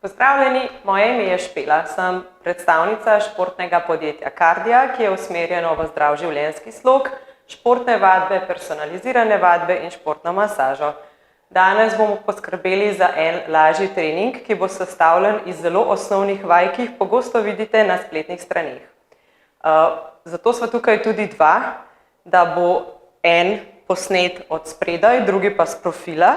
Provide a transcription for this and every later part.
Pozdravljeni, moje ime je Špela, sem predstavnica športnega podjetja Kardia, ki je usmerjeno v zdrav življenjski slog, športne vadbe, personalizirane vadbe in športno masažo. Danes bomo poskrbeli za en lažji trening, ki bo sestavljen iz zelo osnovnih vaj, ki jih pogosto vidite na spletnih straneh. Zato sva tukaj tudi dva, da bo en posnet od spredaj, drugi pa s profila,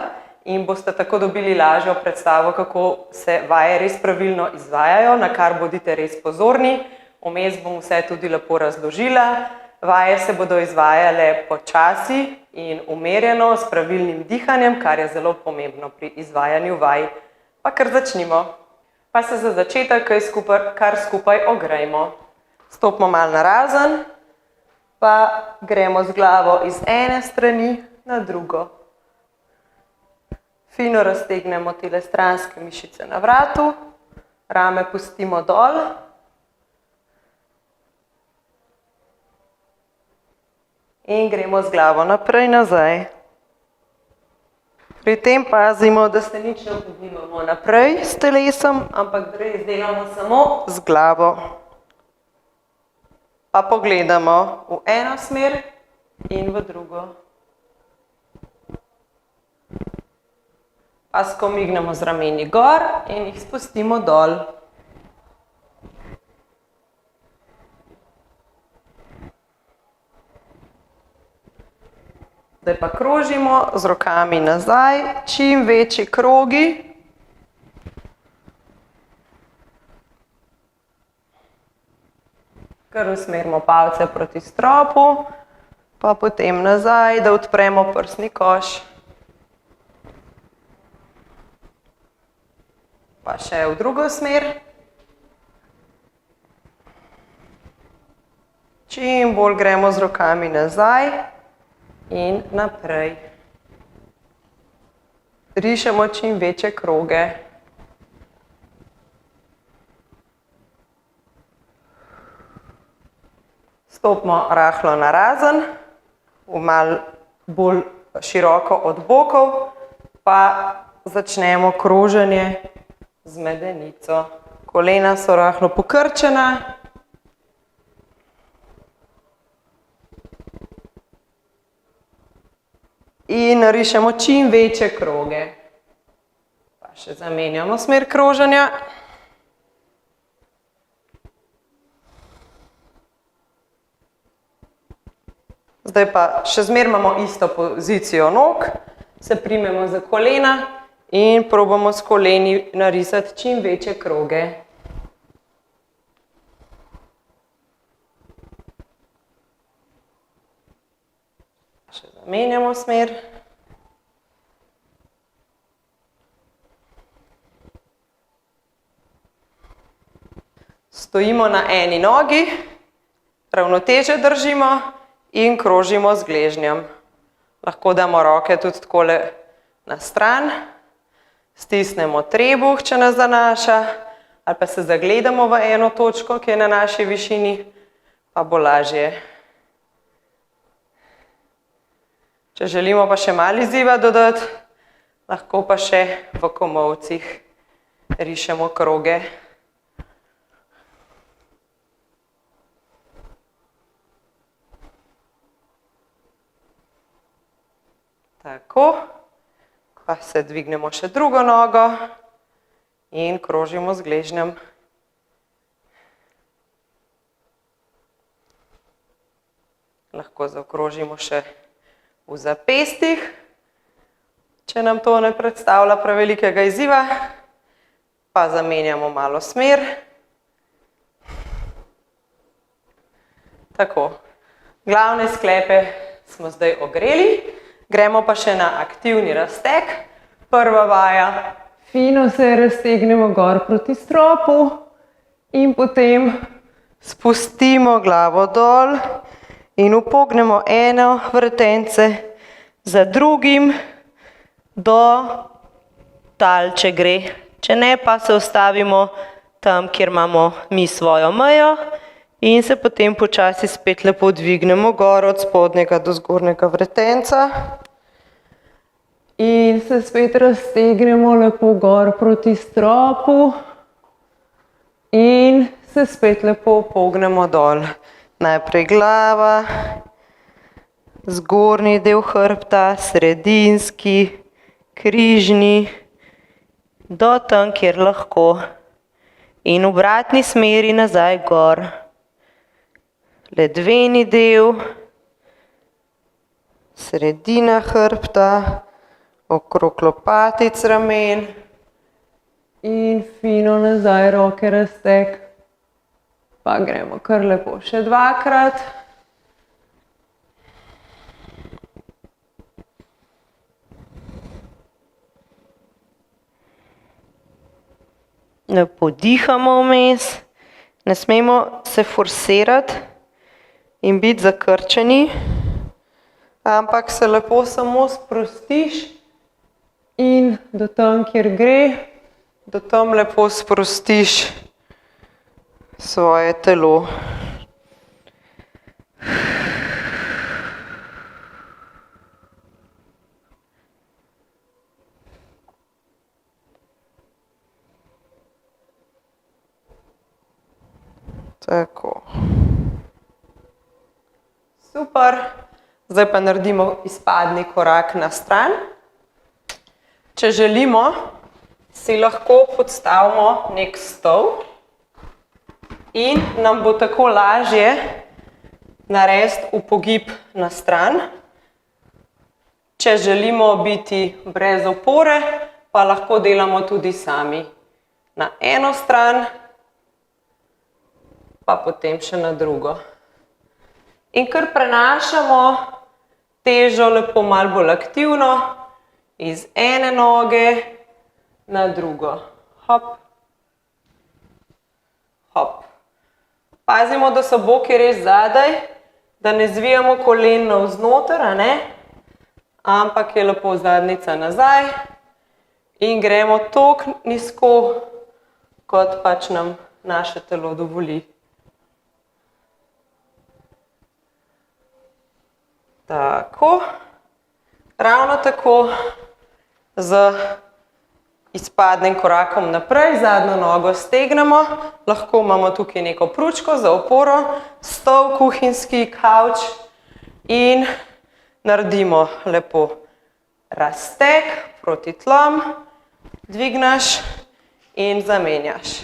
in boste tako dobili lažjo predstavo, kako se vaje res pravilno izvajajo, na kar bodite res pozorni. Vmes bom vse tudi lepo razložila. Vaje se bodo izvajale počasi in umerjeno, s pravilnim dihanjem, kar je zelo pomembno pri izvajanju vaj. Pa kar začnimo. Pa se za začetek kar skupaj ogrejmo. Stopimo malo narazen, pa gremo z glavo iz ene strani na drugo. Fino raztegnemo tele stranske mišice na vratu, rame pustimo dol. In gremo z glavo naprej nazaj. Pri tem pazimo, da se nič ne pogibamo naprej s telesom, ampak res delamo samo z glavo. Pa pogledamo v eno smer in v drugo. Pa skomignemo z rameni gor in jih spustimo dol. Zdaj pa krožimo z rokami nazaj, čim večji krogi. Kar usmerimo palce proti stropu, pa potem nazaj, da odpremo prsni koš. Pa še v drugo smer. Čim bolj gremo z rokami nazaj in naprej. Rišemo čim večje kroge. Stopimo rahlo narazen, malo bolj široko od bokov, pa začnemo kroženje z medenico. Kolena so rahlo pokrčena. In narišemo čim večje kroge. Pa še zamenjamo smer kroženja. Zdaj pa še zmeraj imamo isto pozicijo nog, se primemo za kolena in probamo s koleni narisati čim večje kroge. Še zamenjamo smer. Stojimo na eni nogi, ravnoteže držimo in krožimo z gležnjem. Lahko damo roke tudi takole na stran. Stisnemo trebuh, če nas zanaša, ali pa se zagledamo v eno točko, ki je na naši višini, pa bo lažje. Če želimo pa še malo izziva dodati, lahko pa še v komolcih rišemo kroge. Tako. Pa se dvignemo še drugo nogo in krožimo z gležnjem. Lahko zaokrožimo še v zapestih, če nam to ne predstavlja prevelikega izziva. Pa zamenjamo malo smer. Tako. Glavne sklepe smo zdaj ogreli. Gremo pa še na aktivni razteg. Prva vaja, fino se raztegnemo gor proti stropu in potem spustimo glavo dol in upognemo eno vretence za drugim do tal, če gre. Če ne, pa se ustavimo tam, kjer imamo mi svojo mejo in se potem počasi spet lepo dvignemo gor od spodnjega do zgornjega vretenca. In se spet raztegnemo lepo gor proti stropu in se spet lepo pognemo dol. Najprej glava, zgornji del hrbta, sredinski, križni, do tam, kjer lahko. In v obratni smeri nazaj gor. Ledveni del, sredina hrbta, okrog lopatic ramen in fino nazaj roke razteg. Pa gremo kar lepo še dvakrat. Lepo dihamo vmes, ne smemo se forsirati in biti zakrčeni, ampak se lepo samo sprostiš in do tam, kjer gre, do tam lepo sprostiš svoje telo. Tako. Super. Zdaj pa naredimo izpadni korak na stran. Če želimo, si lahko podstavimo nek stol in nam bo tako lažje narediti upogib na stran. Če želimo biti brez opore, pa lahko delamo tudi sami. Na eno stran, pa potem še na drugo. In kar prenašamo težo lepo malo bolj aktivno iz ene noge na drugo. Hop, hop. Pazimo, da so boki res zadaj, da ne zvijamo kolen navznoter, ampak je lepo zadnjica nazaj in gremo toliko nizko, kot pač nam naše telo dovoli. Tako, ravno tako z izpadnim korakom naprej, zadnjo nogo stegnemo, lahko imamo tukaj neko pručko za oporo, stol, kuhinjski, kavč in naredimo lepo razteg proti tlom, dvigneš in zamenjaš.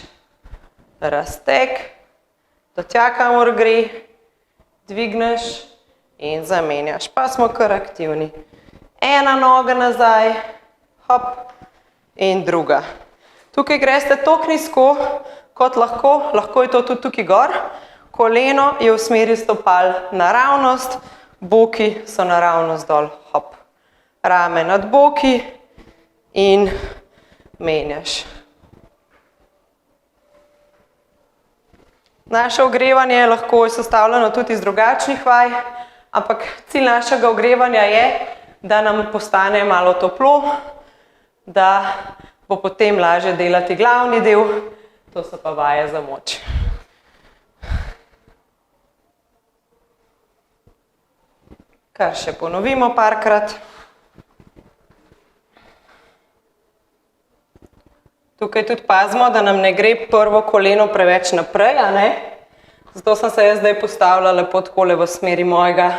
Razteg, do tja, kamor gre, dvigneš in zamenjaš. Pa smo kar aktivni. Ena noga nazaj, hop, in druga. Tukaj greste toliko nizko, kot lahko, lahko je to tudi tukaj gor. Koleno je v smeri stopal naravnost, boki so naravnost dol, hop. Rame nad boki in menjaš. Naše ogrevanje lahko je sestavljeno tudi iz drugačnih vaj, ampak cilj našega ogrevanja je, da nam postane malo toplo, da bo potem lažje delati glavni del, to so pa vaje za moč. Kar še ponovimo parkrat. Tukaj tudi pazimo, da nam ne gre prvo koleno preveč naprej, Zato sem se jaz zdaj postavila lepo takole v smeri mojega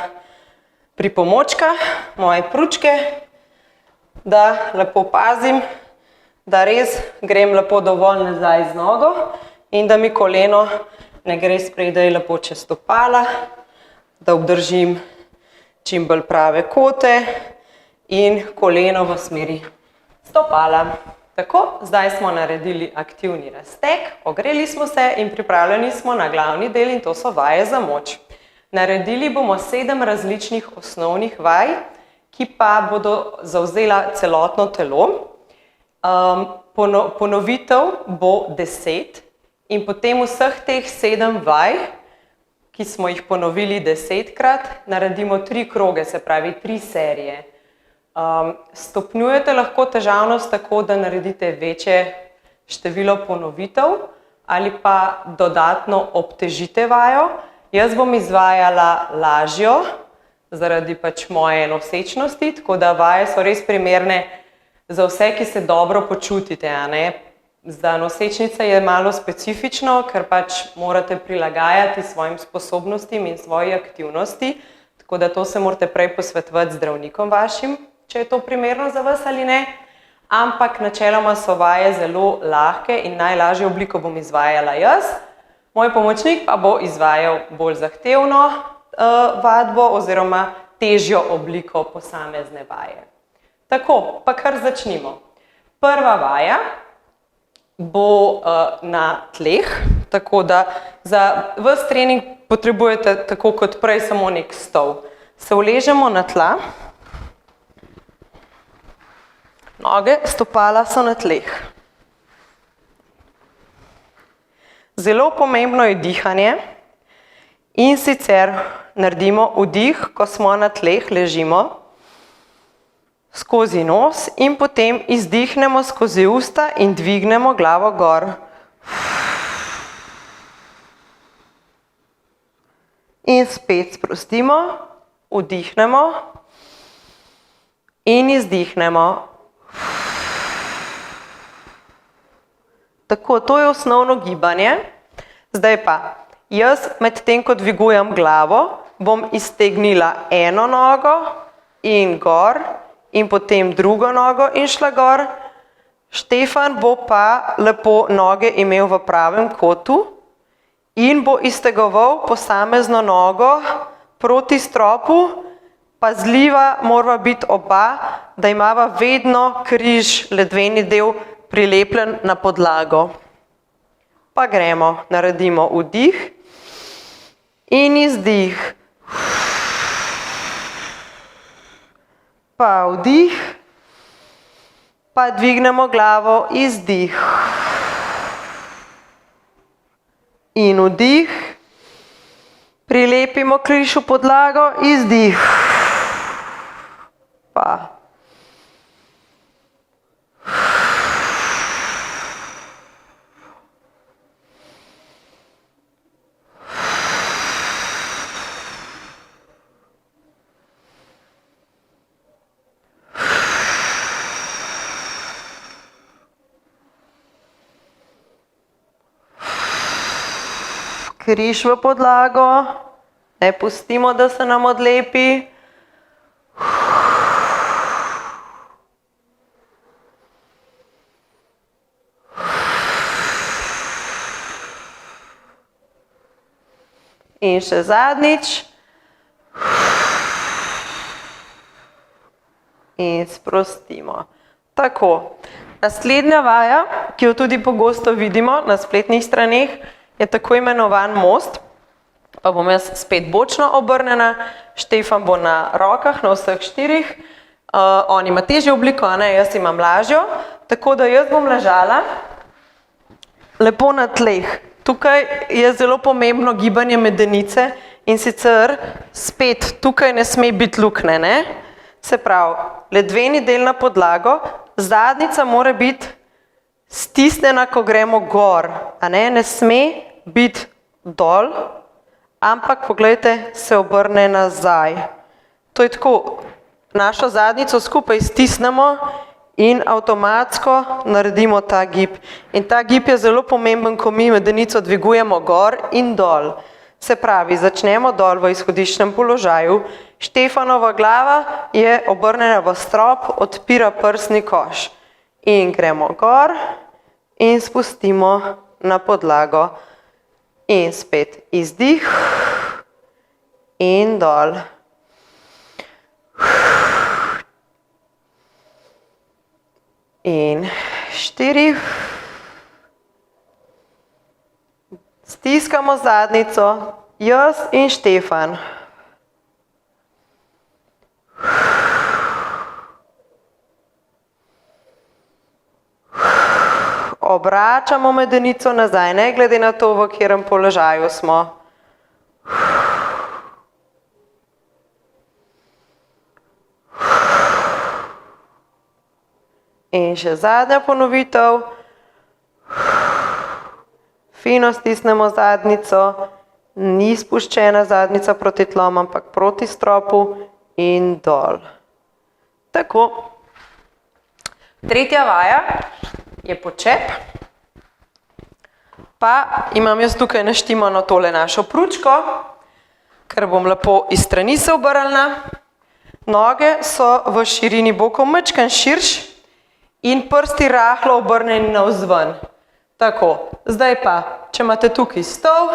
pripomočka, moje pručke, da lepo pazim, da res grem lepo dovolj nazaj z nogo in da mi koleno ne gre spredaj lepo čez stopala, da obdržim čim bolj prave kote in koleno v smeri stopala. Tako, zdaj smo naredili aktivni razteg, ogreli smo se in pripravljeni smo na glavni del in to so vaje za moč. Naredili bomo 7 različnih osnovnih vaj, ki pa bodo zavzela celotno telo. Ponovitev bo 10 in potem vseh teh 7 vaj, ki smo jih ponovili 10-krat, naredimo 3 kroge, se pravi 3 serije. Stopnjujete lahko težavnost tako, da naredite večje število ponovitev ali pa dodatno obtežite vajo. Jaz bom izvajala lažjo, zaradi pač moje nosečnosti, tako da vaje so res primerne za vse, ki se dobro počutite, a ne. Za nosečnice je malo specifično, ker pač morate prilagajati svojim sposobnostim in svoji aktivnosti, tako da to se morate prej posvetovati z zdravnikom vašim, če je to primerno za vas ali ne. Ampak načeloma so vaje zelo lahke in najlažjo obliko bom izvajala jaz. Moj pomočnik pa bo izvajal bolj zahtevno vadbo oziroma težjo obliko posamezne vaje. Tako, pa kar začnimo. Prva vaja bo na tleh, tako da za ves trening potrebujete tako kot prej samo nek stol. Se uležemo na tla, noge, stopala so na tleh. Zelo pomembno je dihanje in sicer naredimo vdih, ko smo na tleh, ležimo skozi nos in potem izdihnemo skozi usta in dvignemo glavo gor. In spet sprostimo, vdihnemo in izdihnemo. Tako, to je osnovno gibanje. Zdaj pa, jaz medtem, ko dvigujem glavo, bom iztegnila eno nogo in gor in potem drugo nogo in šla gor. Štefan bo pa lepo noge imel v pravem kotu in bo iztegoval posamezno nogo proti stropu, pazljiva morava biti oba, da imava vedno križ, ledveni del, prilepljen na podlago. Pa gremo, naredimo vdih in izdih. Pa vdih, pa dvignemo glavo, izdih. In vdih, prilepimo križ v podlago, izdih. Pa. Križ v podlago, ne pustimo, da se nam odlepi. In še zadnjič. In sprostimo. Tako, naslednja vaja, ki jo tudi pogosto vidimo na spletnih straneh, je tako imenovan most, pa bom jaz spet bočno obrnjena, Štefan bo na rokah, na vseh štirih, on ima težjo obliko, jaz imam lažjo, tako da jaz bom ležala lepo na tleh. Tukaj je zelo pomembno gibanje medenice in sicer spet tukaj ne sme biti luknje, ne? Se pravi, ledveni del na podlago, zadnjica mora biti stisnjena, ko gremo gor, ne sme biti dol, ampak poglejte, se obrne nazaj. To je tako, našo zadnjico skupaj stisnemo in avtomatsko naredimo ta gib. In ta gib je zelo pomemben, ko mi medenico dvigujemo gor in dol. Se pravi, začnemo dol v izhodiščnem položaju, Štefanova glava je obrnjena v strop, odpira prsni koš. In gremo gor in spustimo na podlago. In spet izdih in dol. In 4. Stiskamo zadnjico, jaz in Štefan. Obračamo medenico nazaj, ne glede na to, v katerem položaju smo. In še zadnja ponovitev. Fino stisnemo zadnjico Ni spuščena zadnica proti tlom, ampak proti stropu in dol. Tako. Tretja vaja je počep. Pa imam jaz tukaj naštimano tole našo pručko, ker bom lepo iz strani se obrnila. Noge so v širini bokov majčkeno širš in prsti rahlo obrnjeni navzven. Tako, zdaj pa, če imate tukaj stol,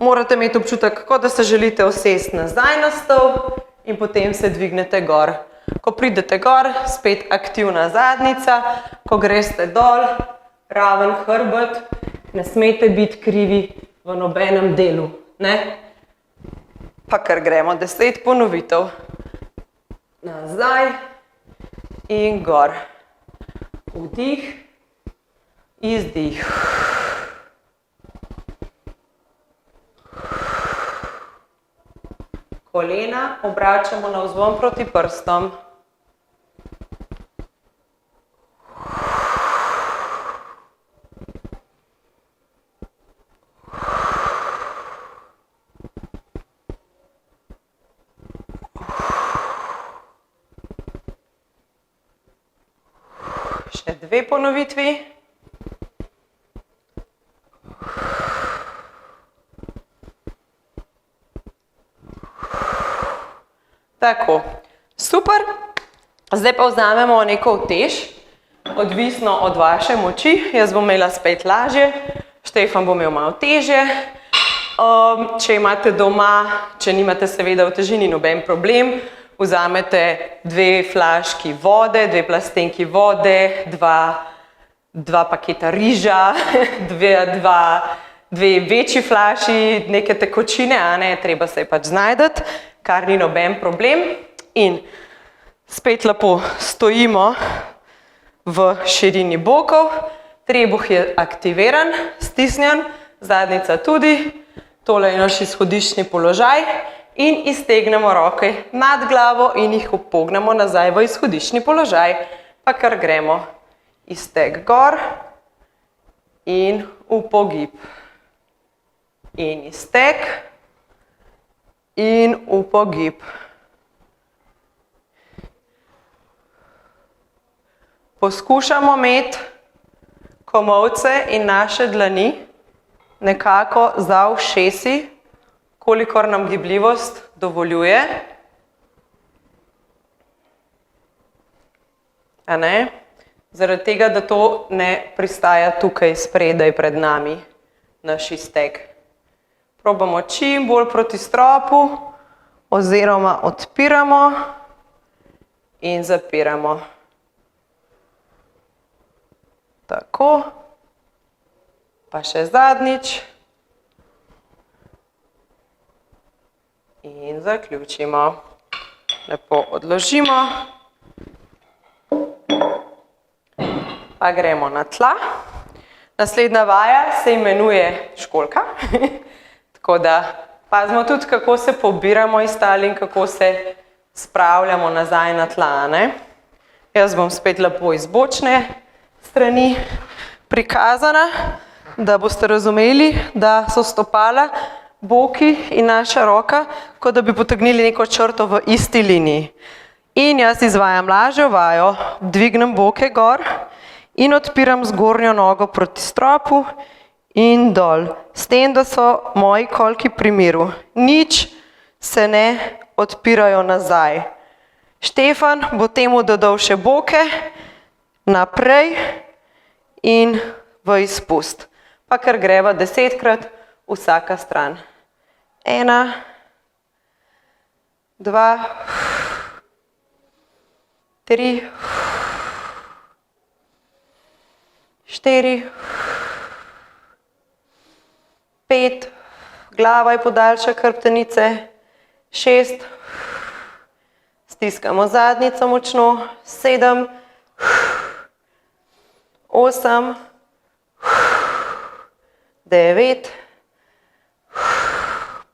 morate imeti občutek, kot da se želite usesti nazaj na stol in potem se dvignete gor. Ko pridete gor, spet aktivna zadnica, ko greste dol, raven hrbet, ne smete biti krivi v nobenem delu. Ne? Pa kar gremo 10 ponovitev. Nazaj in gor. Vdih, izdih. Kolena obračamo navzven proti prstom. Še 2 ponovitvi. Tako, super. Zdaj pa vzamemo neko utež, odvisno od vaše moči. Jaz bom imela spet lažje, Štefan bo imel malo težje. Če imate doma, če nimate seveda uteži, ni noben problem, vzamete 2 flaški vode, 2 plastenki vode, 2 paketa riža, 2 večji flaši, neke tekočine, a ne, treba se je pač znajdeti, kar ni noben problem. In spet lepo stojimo v širini bokov, trebuh je aktiviran, stisnjen, zadnica tudi, tole je naš izhodiščni položaj in iztegnemo roke nad glavo in jih upognemo nazaj v izhodiščni položaj, pa kar gremo. Izteg gor in upogib. In izteg in upogib. Poskušamo imeti komolce in naše dlani nekako za ušesi, kolikor nam gibljivost dovoljuje. A ne? Zaradi tega, da to ne pristaja tukaj spredaj pred nami, naš izteg. Probamo čim bolj proti stropu, oziroma odpiramo in zapiramo. Tako. Pa še zadnjič. In zaključimo. Lepo odložimo. Pa gremo na tla. Naslednja vaja se imenuje školjka. Tako da pazimo tudi, kako se pobiramo iz tal in kako se spravljamo nazaj na tla. Ne? Jaz bom spet lepo iz bočne strani prikazana, da boste razumeli, da so stopala, boki in naša roka, kot da bi potegnili neko črto v isti liniji. In jaz izvajam lažjo vajo, dvignem boke gor in odpiram zgornjo nogo proti stropu in dol. S tem, da so moji kolki pri miru. Nič se ne odpirajo nazaj. Štefan bo temu dodal še boke, naprej in v izpust. Pa kar greva 10-krat vsaka stran. 1, 2, 3, 4, 5, glava je podaljšek hrbtenice, 6, stiskamo zadnjico močno, 7, 8, 9,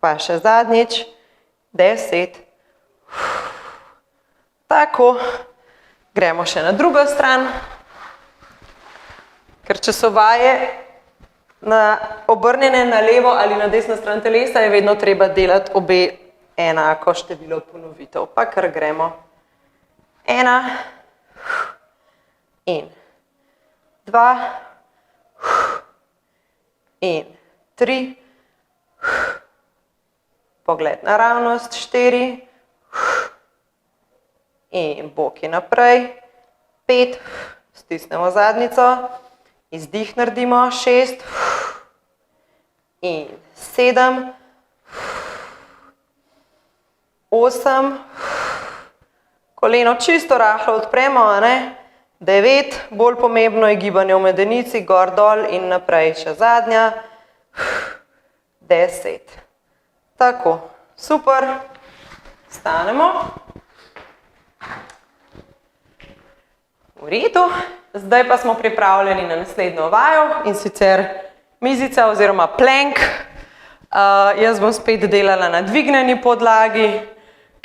pa še zadnjič, 10. Tako, gremo še na drugo stran, ker če so vaje na obrnjene na levo ali na desno stran telesa, je vedno treba delati obe enako število ponovitev. Pa kar gremo. 1 in 2 in 3, pogled naravnost, 4 in boki naprej, 5, stisnemo zadnjico, izdih naredimo, 6 in 7, 8, koleno čisto rahlo odpremo, 9, bolj pomembno je gibanje v medenici, gor, dol in naprej, še zadnja, 10. Tako, super, stanemo. V redu, zdaj pa smo pripravljeni na naslednjo vajo in sicer mizica oziroma plank. Jaz bom spet delala na dvignjeni podlagi,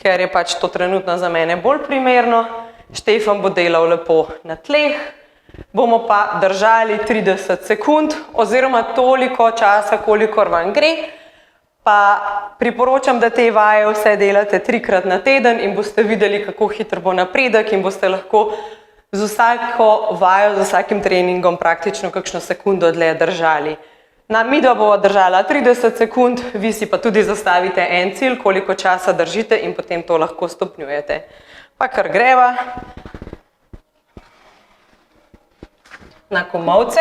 ker je pač to trenutno za mene bolj primerno. Štefan bo delal lepo na tleh, bomo pa držali 30 sekund oziroma toliko časa, kolikor vam gre. Pa priporočam, da te vaje vse delate 3-krat na teden in boste videli, kako hitro bo napredek in boste lahko z vsako vajo, z vsakim treningom praktično kakšno sekundo dlje držali. Midva bova držala 30 sekund, vi si pa tudi zastavite en cilj, koliko časa držite in potem to lahko stopnjujete. Pa kar greva na komolce.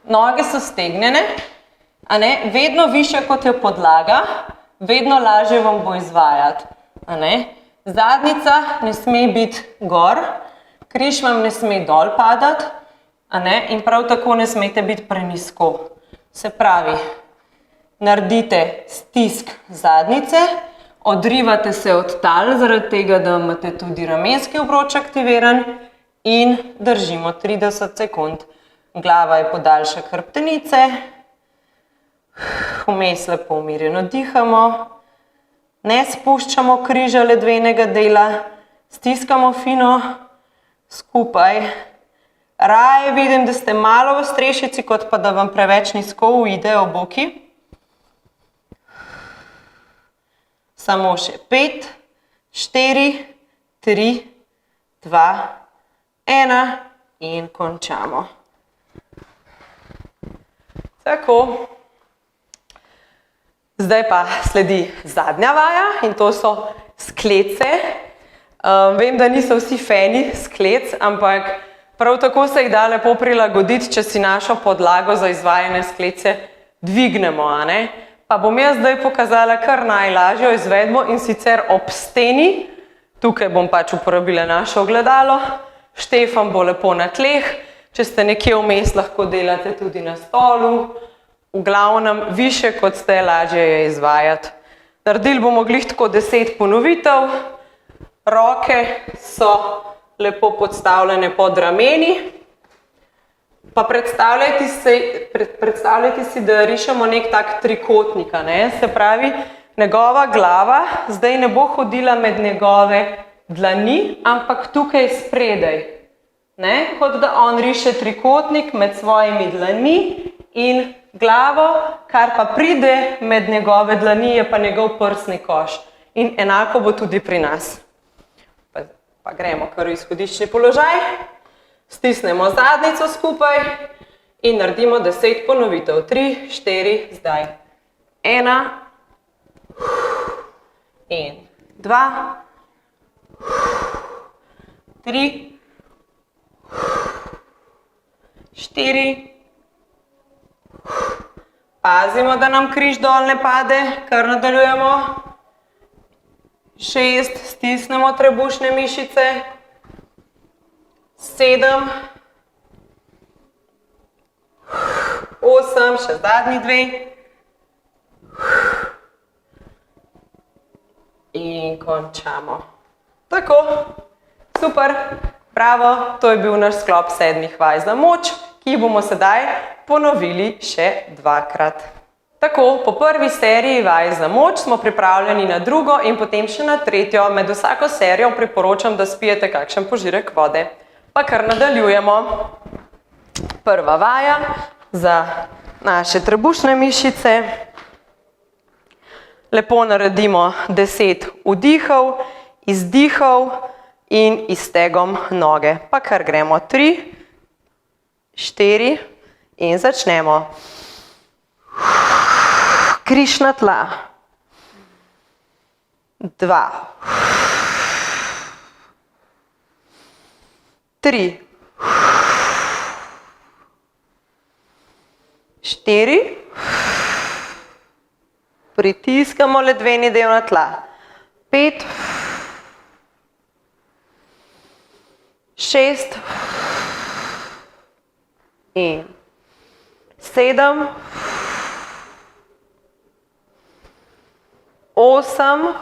Noge so stegnjene, vedno višja kot je podlaga, vedno lažje vam bo izvajati. Zadnjica ne sme biti gor, križ vam ne sme dol padati in prav tako ne smete biti prenizko. Se pravi, naredite stisk zadnjice, odrivate se od tal, zaradi tega, da imate tudi ramenski obroč aktiviran in držimo 30 sekund. Glava je podaljšek hrbtenice, vmes lepo umirjeno dihamo, ne spuščamo križa ledvenega dela, stiskamo fino skupaj. Raje vidim, da ste malo v strešici, kot pa da vam preveč nizko uidejo boki. Samo še 5, 4, 3, 2, 1 in končamo. Tako. Zdaj pa sledi zadnja vaja in to so sklece. Vem, da niso vsi fani sklec, ampak prav tako se jih da lepo prilagoditi, če si našo podlago za izvajanje sklece dvignemo. Pa bom jaz zdaj pokazala kar najlažjo izvedbo in sicer ob steni. Tukaj bom pač uporabila naše ogledalo. Štefan bo lepo na tleh. Če ste nekje vmes, lahko delate tudi na stolu. V glavnem, više kot ste, lažje je izvajati. Naredili bomo glih tako 10 ponovitev. Roke so lepo podstavljene pod rameni. Pa predstavljajte si, da rišemo nek tak trikotnik. Se pravi, njegova glava zdaj ne bo hodila med njegove dlani, ampak tukaj spredaj. Kot da on riše trikotnik med svojimi dlani in glavo, kar pa pride med njegove dlani, je pa njegov prsni koš. In enako bo tudi pri nas. Pa gremo kar v izhodiščni položaj, stisnemo zadnjico skupaj in naredimo 10 ponovitev. 3, 4, zdaj. 1 in 2, 3, 4, pazimo, da nam križ dol ne pade, kar nadaljujemo. 6, stisnemo trebušne mišice. 7, 8, še zadnji 2. In končamo. Tako, super, bravo, to je bil naš sklop 7 vaj za moč, ki jih bomo sedaj ponovili še 2-krat. Tako, po prvi seriji vaj za moč smo pripravljeni na drugo in potem še na tretjo. Med vsako serijo priporočam, da spijete kakšen požirek vode. Pa kar nadaljujemo. Prva vaja, za naše trebušne mišice. Lepo naredimo 10 vdihov, izdihov in iztegom noge. Pa kar gremo 3, 4 in začnemo. Križ na tla. 2, 3, 4, pritiskamo ledveni del na tla. 5, 6 in 7, 8,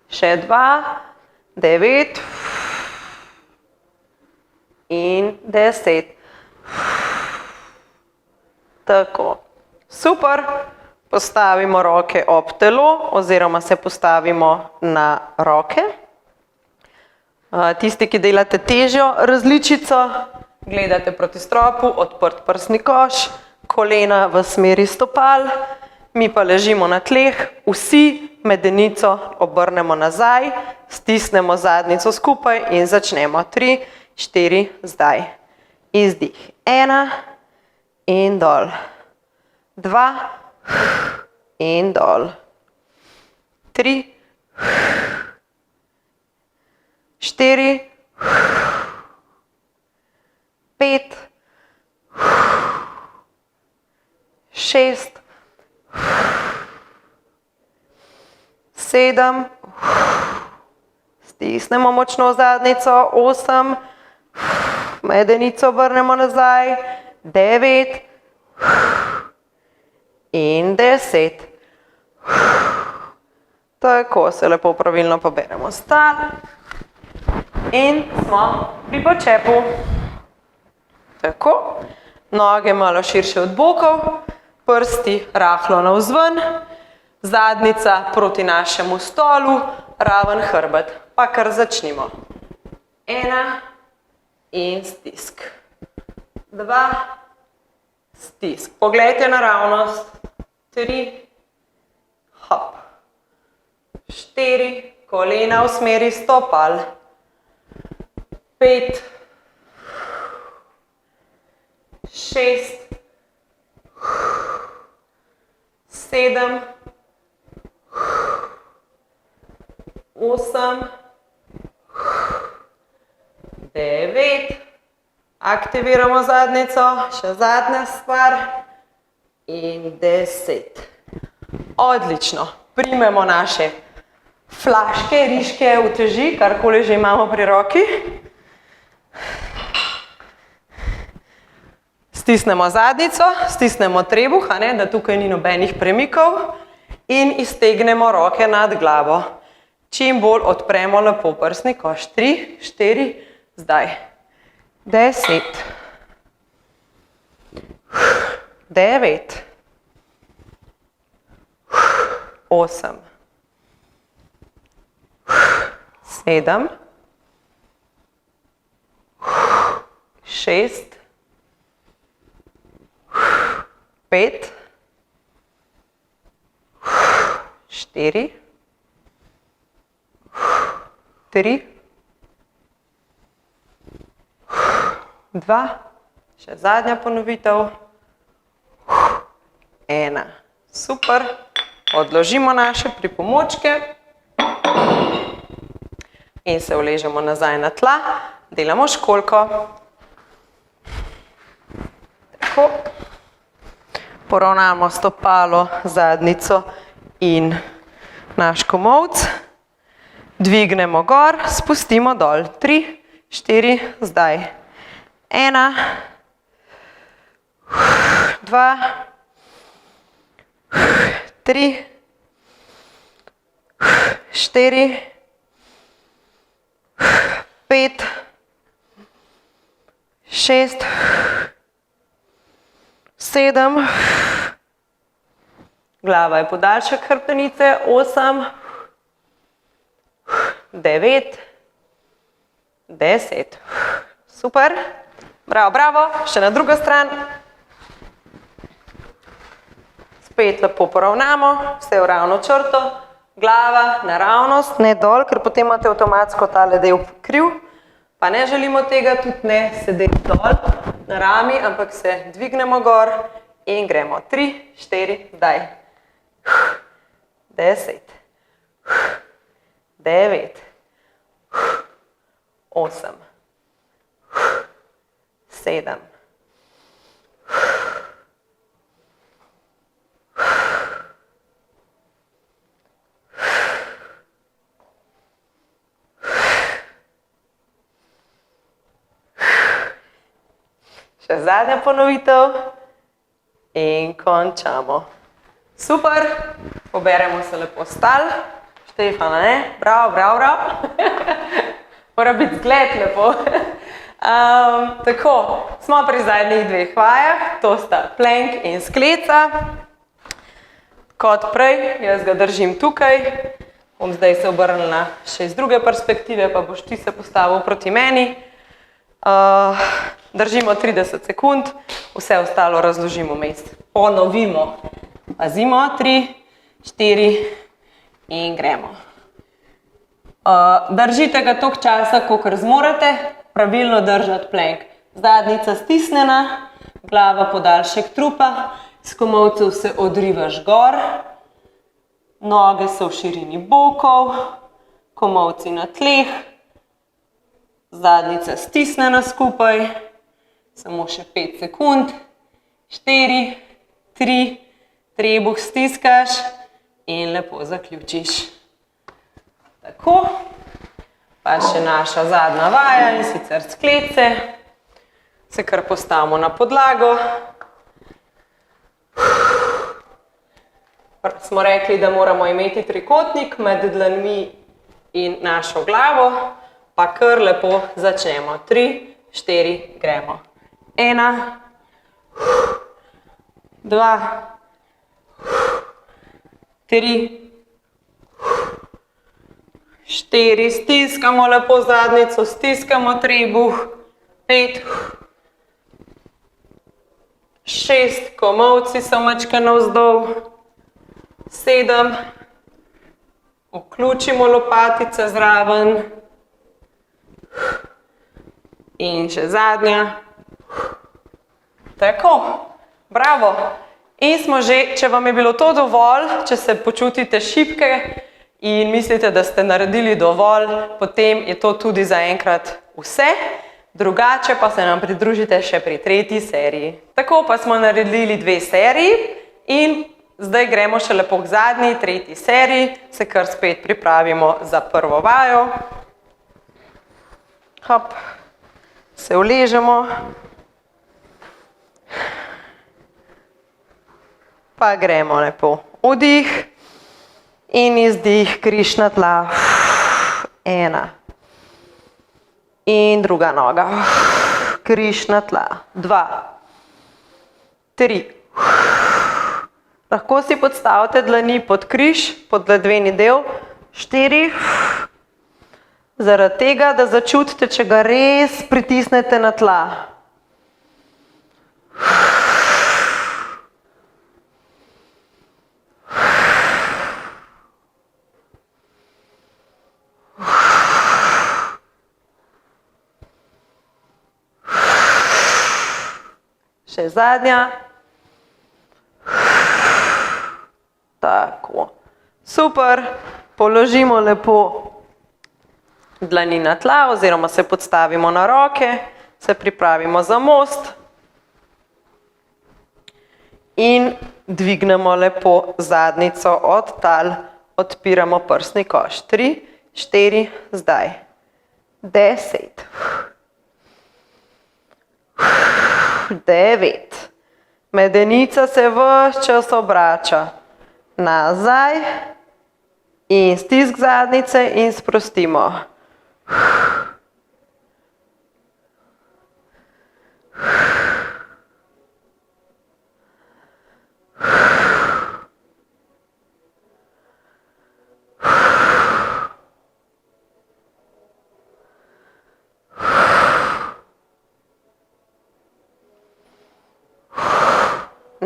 še 2, 9 in 10. Tako. Super. Postavimo roke ob telo oziroma se postavimo na roke. Tisti, ki delate težjo različico, gledate proti stropu, odprt prsni koš, kolena v smeri stopal, mi pa ležimo na tleh, vsi medenico obrnemo nazaj, stisnemo zadnjico skupaj in začnemo. 3, 4, zdaj. Izdih. 1 in dol. 2 in dol. 3, 4, 5, 6, 7, stisnemo močno zadnjico, 8, medenico vrnemo nazaj, 9 in 10. Tako se lepo pravilno poberemo. Stal in smo pri počepu. Tako, noge malo širše od bokov, prsti rahlo navzven, zadnjica proti našemu stolu, raven hrbet. Pa kar začnimo. 1 in stisk. 2, stisk. Poglejte naravnost. 3, hop. 4, kolena v smeri stopal. 5, 6, 7, 8, 9, aktiviramo zadnjico, še zadnja stvar in 10. Odlično, primemo naše flaške, riške, uteži, karkoli že imamo pri roki. Stisnemo zadnjico, stisnemo trebuh, da tukaj ni nobenih premikov in iztegnemo roke nad glavo. Čim bolj odpremo lepo prsni koš. 3, 4, zdaj. 10, 9, 8, 7, 6, 5, 4, 3, 2, še zadnja ponovitev, 1. Super, odložimo naše pripomočke in se uležemo nazaj na tla, delamo školjko. Tako, poravnamo stopalo, zadnjico in naš komolc, dvignemo gor, spustimo dol. 3, 4, zdaj. 1, 2, 3, 4, 5, 6, 7, glava je podaljšek hrbtenice, 8, 9, 10. Super. Bravo, bravo, še na drugo stran. Spet lepo poravnamo, vse v ravno črto. Glava naravnost, ne dol, ker potem imate avtomatsko tale del kriv. Pa ne želimo tega, tudi ne sedeti dol na rami, ampak se dvignemo gor in gremo. 3, 4, zdaj. 10, 9, 8, 7, 8. Še zadnja ponovitev in končamo. Super, poberemo se lepo stal. Štefana, ne? Bravo, bravo, bravo. Mora biti zgled lepo. Tako, smo pri zadnjih dveh vajah, to sta plank in skleca. Kot prej, jaz ga držim tukaj. Bom zdaj se obrnila še iz druge perspektive, pa boš ti se postavil proti meni. Držimo 30 sekund, vse ostalo razložimo vmes. Ponovimo. Pazimo, 3, 4 in gremo. Držite ga toliko časa, kolikor zmorete, pravilno držati plank. Zadnjica stisnjena, glava podaljšek trupa, s komolcev se odrivaš gor, noge so v širini bokov, komolci na tleh, zadnjica stisnjena skupaj, samo še 5 sekund, 4, 3, trebuh stiskaš in lepo zaključiš. Tako, pa še naša zadnja vaja in sicer sklece, se kar postavimo na podlago. Smo rekli, da moramo imeti trikotnik med dlanmi in našo glavo, pa kar lepo začnemo. 3, 4, gremo. 1, 2, 3, 4, stiskamo lepo zadnjico, stiskamo trebuh, 5, 6, komolci so majčkeno navzdol, 7, vključimo lopatice zraven in še zadnja. Tako, bravo. In smo že, če vam je bilo to dovolj, če se počutite šibke in mislite, da ste naredili dovolj, potem je to tudi zaenkrat vse. Drugače pa se nam pridružite še pri 3. seriji. Tako pa smo naredili 2 seriji in zdaj gremo še lepo k zadnji, 3. seriji, se kar spet pripravimo za prvo vajo. Hop, se uležemo. Pa gremo lepo. Vdih in izdih, križ na tla. 1. In druga noga. Križ na tla. 2. 3. Lahko si podstavite dlani pod križ, pod ledveni del. 4. Zaradi tega, da začutite, če ga res pritisnete na tla. Še zadnja. Tako. Super. Položimo lepo dlani na tla oziroma se podstavimo na roke, se pripravimo za most in dvignemo lepo zadnjico od tal, odpiramo prsni koš. 3, 4, zdaj. 10. 9. Medenica se ves čas obrača nazaj in stisk zadnjice in sprostimo.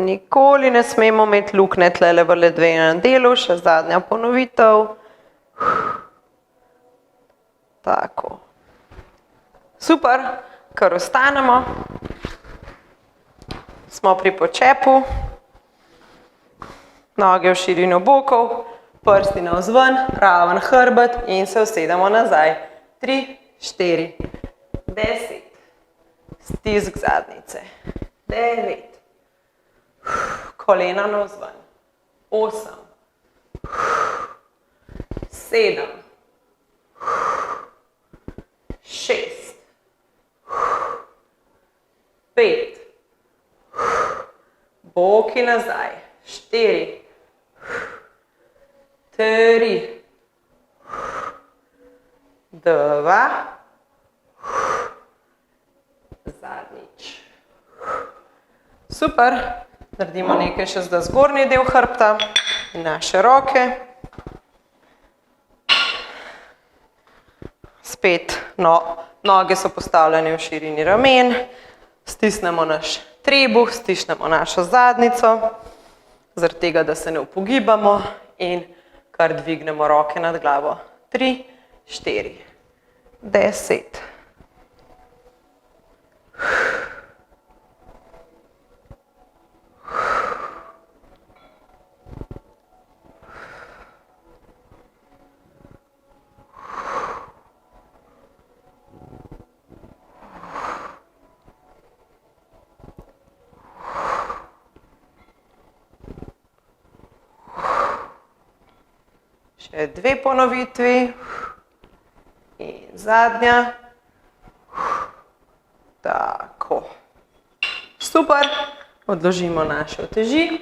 Nikoli ne smemo imeti luknje tlele v ledvenem delu, še zadnja ponovitev. Tako. Super, kar ostanemo. Smo pri počepu. Noge v širino bokov, prsti navzven, raven hrbet in se usedemo nazaj. 3, 4, 10. Stisk zadnjice. 9. Kolena navzven. 8. 7. 6. 5. Boki nazaj. 4. 3. 2. Zadnjič. Super. Naredimo nekaj še za zgornji del hrbta in naše roke. Spet noge so postavljene v širini ramen. Stisnemo naš trebuh, stisnemo našo zadnjico, zaradi tega, da se ne upogibamo in kar dvignemo roke nad glavo. 3, 4, 10. Še 2 ponovitvi in zadnja. Tako. Super. Odložimo naše uteži.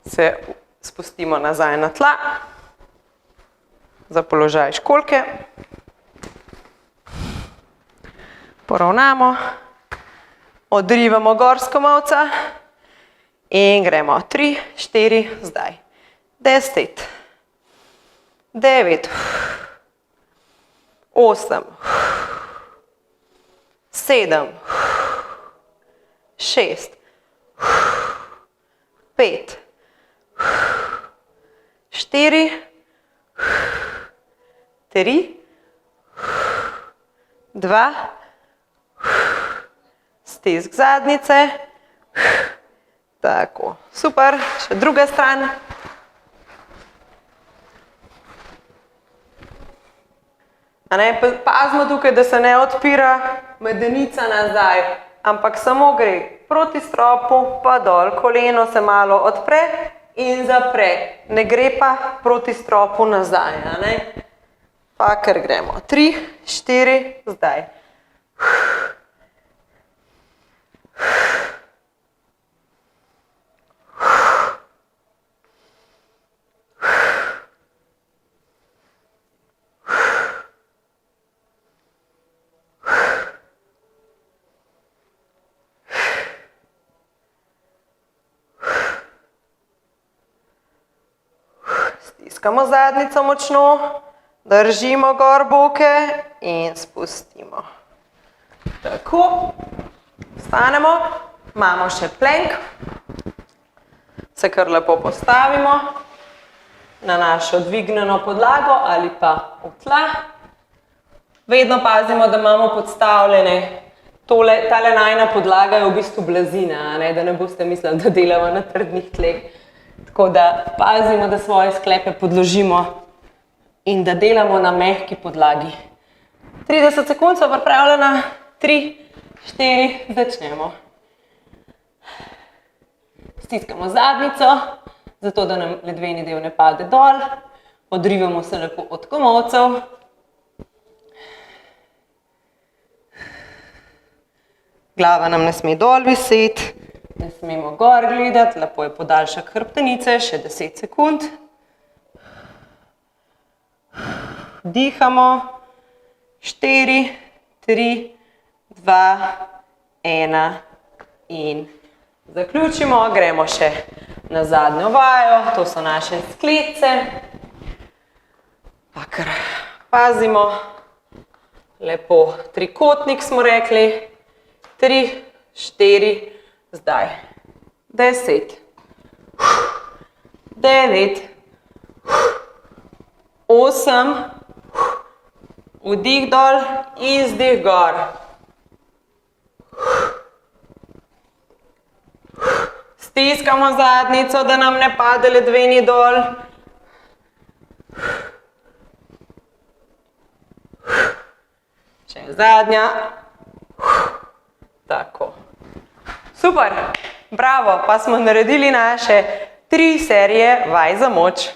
Se spustimo nazaj na tla. Za položaj školjke. Poravnamo. Odrivamo gorsko mavca. In gremo 3, 4, zdaj 10, 9, 8, 7, 6, 5, 4, 3, 2, stisk zadnjice. Tako, super, še druga stran. Pazimo tukaj, da se ne odpira medenica nazaj, ampak samo gre proti stropu, pa dol, koleno se malo odpre in zapre. Ne gre pa proti stropu nazaj, pa ker gremo. 3, 4, zdaj. Stiskamo zadnjico močno, držimo gor boke in spustimo. Tako, vstanemo, imamo še plank, se kar lepo postavimo na našo dvignjeno podlago ali pa v tla. Vedno pazimo, da imamo podstavljene, tale najna podlaga je v bistvu blazina, da ne boste mislili, da delamo na trdnih tleh. Tako da pazimo, da svoje sklepe podložimo in da delamo na mehki podlagi. 30 sekund so pripravljena, 3, 4, začnemo. Stiskamo zadnjico, zato da nam ledveni del ne pade dol. Odrivamo se lepo od komolcev. Glava nam ne sme dol viseti. Ne smemo gor gledati, lepo je podaljšek hrbtenice, še 10 sekund. Dihamo. 4, 3, 2, 1 in zaključimo. Gremo še na zadnjo vajo, to so naše sklece. Pa kar pazimo. Lepo trikotnik smo rekli. 3, 4, zdaj 10, 9, 8, vdih dol, izdih gor. Stiskamo zadnjico, da nam ne pade ledveni dol. Še zadnja. Tako. Super, bravo, pa smo naredili naše 3 serije vaj za moč.